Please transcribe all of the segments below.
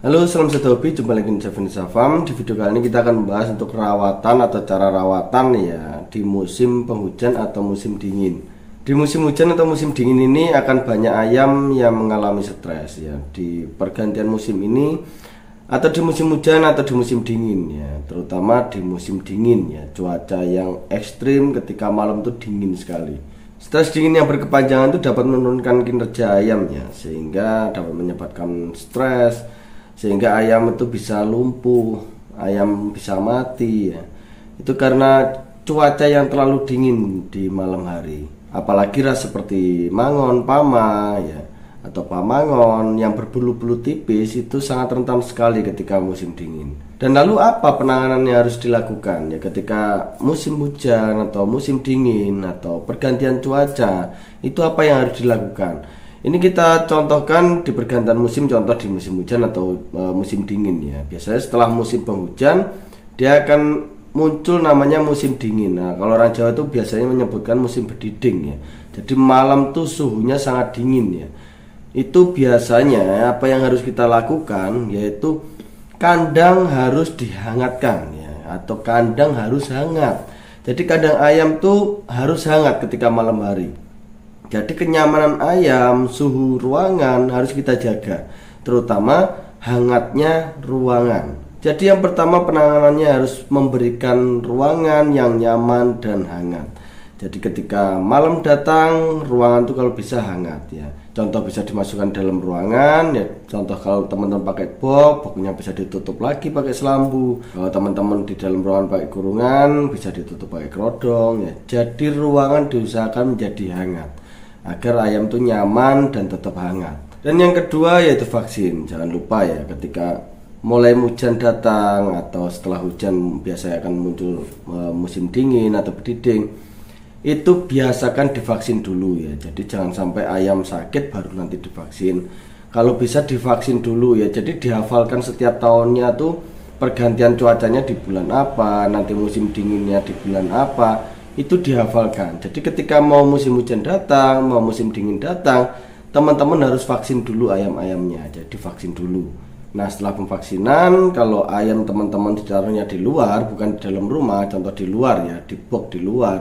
Halo, salam satu hobi, jumpa lagi di Javanisa Farm. Di video kali ini kita akan membahas untuk rawatan atau cara rawatan ya di musim penghujan atau musim dingin. Di musim hujan atau musim dingin ini akan banyak ayam yang mengalami stres ya di pergantian musim ini, atau di musim hujan atau di musim dingin ya, terutama di musim dingin ya, cuaca yang ekstrim ketika malam itu dingin sekali. Stres dingin yang berkepanjangan itu dapat menurunkan kinerja ayam ya, sehingga dapat menyebabkan stres, sehingga ayam itu bisa lumpuh, ayam bisa mati ya. Itu karena cuaca yang terlalu dingin di malam hari. Apalagi ras seperti mangon, pama ya, atau pamangon yang berbulu-bulu tipis itu sangat rentan sekali ketika musim dingin. Dan lalu apa penanganan yang harus dilakukan ya ketika musim hujan atau musim dingin atau pergantian cuaca? Itu apa yang harus dilakukan? Ini kita contohkan di pergantian musim, contoh di musim hujan atau musim dingin ya. Biasanya setelah musim penghujan dia akan muncul namanya musim dingin. Nah, kalau orang Jawa itu biasanya menyebutkan musim berdiding ya. Jadi malam tuh suhunya sangat dingin ya. Itu biasanya apa yang harus kita lakukan yaitu kandang harus dihangatkan ya, atau kandang harus hangat. Jadi kandang ayam tuh harus hangat ketika malam hari. Jadi kenyamanan ayam, suhu ruangan harus kita jaga, terutama hangatnya ruangan. Jadi yang pertama penanganannya harus memberikan ruangan yang nyaman dan hangat. Jadi ketika malam datang, ruangan itu kalau bisa hangat ya. Contoh bisa dimasukkan dalam ruangan ya. Contoh kalau teman-teman pakai boxnya bisa ditutup lagi pakai selambu. Kalau teman-teman di dalam ruangan pakai kurungan, bisa ditutup pakai kerodong ya. Jadi ruangan diusahakan menjadi hangat agar ayam itu nyaman dan tetap hangat. Dan yang kedua yaitu vaksin. Jangan lupa ya, ketika mulai hujan datang atau setelah hujan biasanya akan muncul musim dingin atau berdiding, itu biasakan divaksin dulu ya. Jadi jangan sampai ayam sakit baru nanti divaksin. Kalau bisa divaksin dulu ya. Jadi dihafalkan setiap tahunnya tuh pergantian cuacanya di bulan apa, nanti musim dinginnya di bulan apa, itu dihafalkan. Jadi ketika mau musim hujan datang, mau musim dingin datang, teman-teman harus vaksin dulu ayam-ayamnya. Jadi vaksin dulu. Nah, setelah pemvaksinan, kalau ayam teman-teman ditaruhnya di luar, bukan di dalam rumah, contoh di luar ya, di box di luar,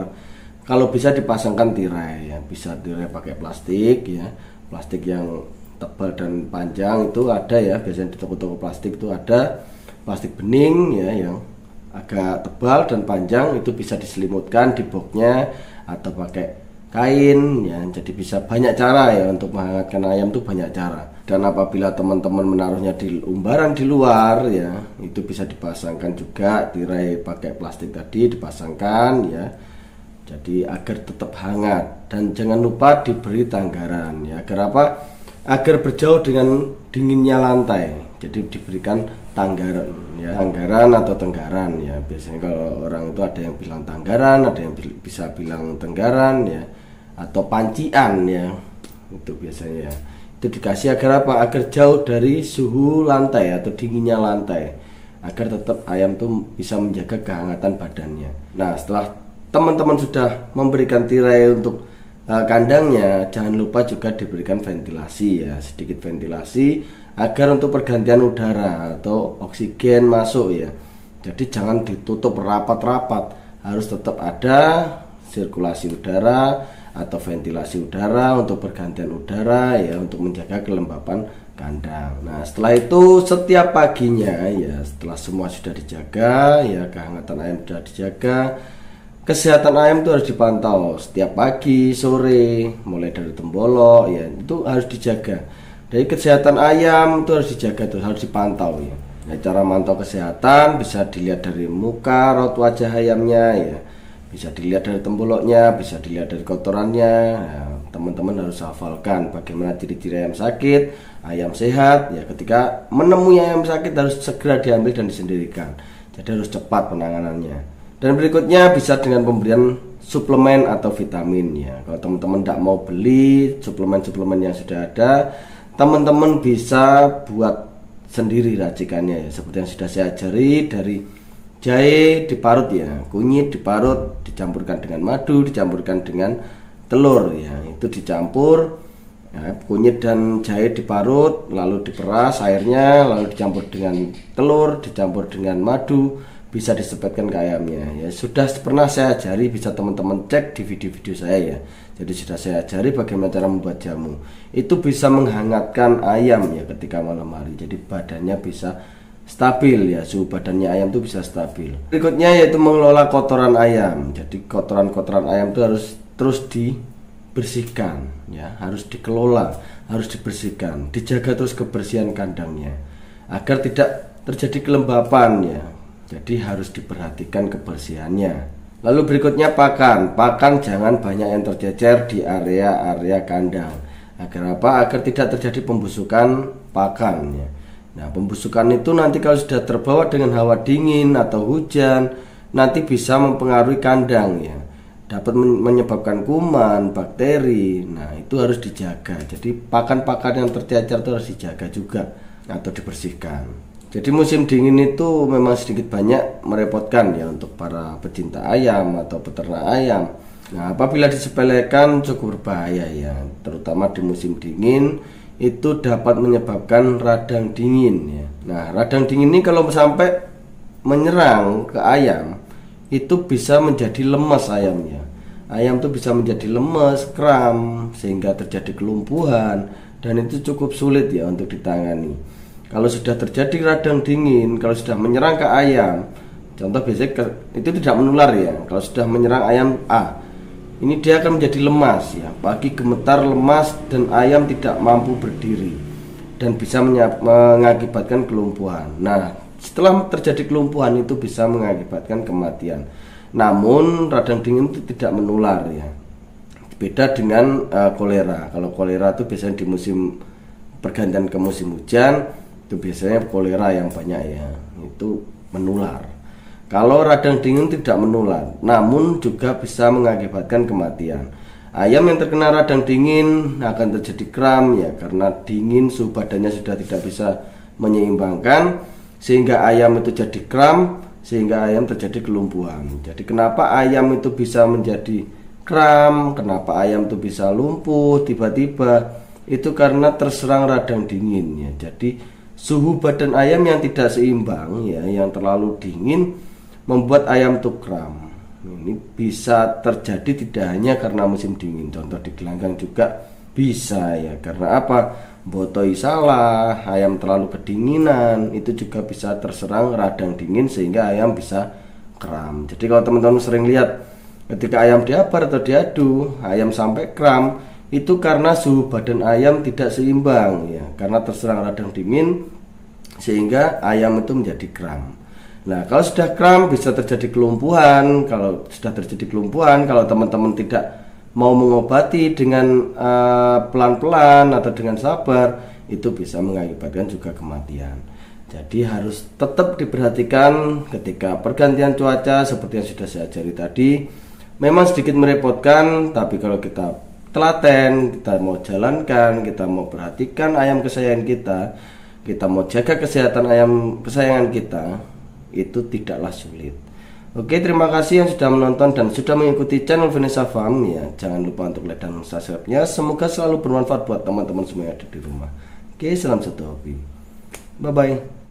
kalau bisa dipasangkan tirai ya, bisa tirai pakai plastik ya, plastik yang tebal dan panjang itu ada ya, biasanya di toko-toko plastik itu ada plastik bening ya, yang agak tebal dan panjang, itu bisa diselimutkan di boxnya atau pakai kain ya. Jadi bisa banyak cara ya untuk menghangatkan ayam, tuh banyak cara. Dan apabila teman-teman menaruhnya di umbaran di luar ya, itu bisa dipasangkan juga tirai pakai plastik tadi, dipasangkan ya. Jadi agar tetap hangat, dan jangan lupa diberi tanggaran ya. Agar apa? Agar berjauh dengan dinginnya lantai. Jadi diberikan tanggaran ya, tanggaran atau tenggaran ya. Biasanya kalau orang itu ada yang bilang tanggaran, ada yang bisa bilang tenggaran ya, atau pancian ya. Itu biasanya ya. Itu dikasih agar apa? Agar jauh dari suhu lantai atau dinginnya lantai, agar tetap ayam tuh bisa menjaga kehangatan badannya. Nah, setelah teman-teman sudah memberikan tirai untuk kandangnya, jangan lupa juga diberikan ventilasi ya, sedikit ventilasi agar untuk pergantian udara atau oksigen masuk ya. Jadi jangan ditutup rapat-rapat, harus tetap ada sirkulasi udara atau ventilasi udara untuk pergantian udara ya, untuk menjaga kelembapan kandang. Nah, setelah itu setiap paginya ya, setelah semua sudah dijaga ya, kehangatan ayam sudah dijaga, kesehatan ayam itu harus dipantau setiap pagi, sore, mulai dari tembolok ya, itu harus dijaga. Dari kesehatan ayam itu harus dijaga, terus harus dipantau ya. Nah, cara mantau kesehatan bisa dilihat dari muka, raut wajah ayamnya ya, bisa dilihat dari temboloknya, bisa dilihat dari kotorannya. Nah, teman-teman harus hafalkan bagaimana ciri-ciri ayam sakit, ayam sehat ya. Ketika menemui ayam sakit harus segera diambil dan disendirikan. Jadi harus cepat penanganannya. Dan berikutnya bisa dengan pemberian suplemen atau vitamin ya. Kalau teman-teman tidak mau beli suplemen-suplemen yang sudah ada, teman-teman bisa buat sendiri racikannya ya. Seperti yang sudah saya ajari, dari jahe diparut ya, kunyit diparut, dicampurkan dengan madu, dicampurkan dengan telur ya. Itu dicampur, Nah, kunyit dan jahe diparut, lalu diperas airnya, lalu dicampur dengan telur, dicampur dengan madu, bisa disepetkan ke ayamnya. Ya sudah pernah saya ajari, bisa teman-teman cek di video-video saya ya. Jadi sudah saya ajari bagaimana cara membuat jamu. Itu bisa menghangatkan ayam ya ketika malam hari. Jadi badannya bisa stabil ya, suhu badannya ayam itu bisa stabil. Berikutnya yaitu mengelola kotoran ayam. Jadi kotoran-kotoran ayam itu harus terus dibersihkan ya, harus dikelola, harus dibersihkan, dijaga terus kebersihan kandangnya agar tidak terjadi kelembapan ya. Jadi harus diperhatikan kebersihannya. Lalu berikutnya pakan jangan banyak yang tercecer di area-area kandang. Agar apa? Agar tidak terjadi pembusukan pakan ya. Nah, pembusukan itu nanti kalau sudah terbawa dengan hawa dingin atau hujan, nanti bisa mempengaruhi kandang ya. Dapat menyebabkan kuman, bakteri. Nah, itu harus dijaga. Jadi pakan-pakan yang tercecer itu harus dijaga juga atau dibersihkan. Jadi musim dingin itu memang sedikit banyak merepotkan ya untuk para pecinta ayam atau peternak ayam. Nah, apabila disepelekan cukup berbahaya ya, terutama di musim dingin itu dapat menyebabkan radang dingin ya. Nah, radang dingin ini kalau sampai menyerang ke ayam itu bisa menjadi lemas ayamnya. Ayam itu bisa menjadi lemas, kram, sehingga terjadi kelumpuhan, dan itu cukup sulit ya untuk ditangani. Kalau sudah terjadi radang dingin, kalau sudah menyerang ke ayam, contoh biasanya itu tidak menular ya. Kalau sudah menyerang ayam A, ini dia akan menjadi lemas ya, pagi gemetar, lemas, dan ayam tidak mampu berdiri dan bisa mengakibatkan kelumpuhan. Nah, setelah terjadi kelumpuhan itu bisa mengakibatkan kematian. Namun radang dingin itu tidak menular ya. Beda dengan kolera. Kalau kolera itu biasanya di musim pergantian ke musim hujan, itu biasanya kolera yang banyak ya, itu menular. Kalau radang dingin tidak menular, namun juga bisa mengakibatkan kematian. Ayam yang terkena radang dingin akan terjadi kram ya, karena dingin suhu badannya sudah tidak bisa menyeimbangkan, sehingga ayam itu jadi kram, sehingga ayam terjadi kelumpuhan. Jadi kenapa ayam itu bisa menjadi kram, kenapa ayam itu bisa lumpuh tiba-tiba, itu karena terserang radang dingin ya. Jadi suhu badan ayam yang tidak seimbang ya, yang terlalu dingin membuat ayam itu kram. Ini bisa terjadi tidak hanya karena musim dingin, contoh di gelanggang juga bisa ya. Karena apa? Botoi salah, ayam terlalu kedinginan, itu juga bisa terserang radang dingin sehingga ayam bisa kram. Jadi kalau teman-teman sering lihat ketika ayam diabar atau diadu, ayam sampai kram, itu karena suhu badan ayam tidak seimbang ya, karena terserang radang dingin sehingga ayam itu menjadi kram. Nah, kalau sudah kram bisa terjadi kelumpuhan. Kalau sudah terjadi kelumpuhan, kalau teman-teman tidak mau mengobati dengan pelan-pelan atau dengan sabar, itu bisa mengakibatkan juga kematian. Jadi harus tetap diperhatikan ketika pergantian cuaca seperti yang sudah saya ajari tadi. Memang sedikit merepotkan, tapi kalau kita telaten, kita mau jalankan, kita mau perhatikan ayam kesayangan kita mau jaga kesehatan ayam kesayangan kita, itu tidaklah sulit. Oke, terima kasih yang sudah menonton dan sudah mengikuti channel Vanessa Farm ya. Jangan lupa untuk like dan subscribe-nya. Semoga selalu bermanfaat buat teman-teman semua yang ada di rumah. Oke, salam satu hobi. Bye bye.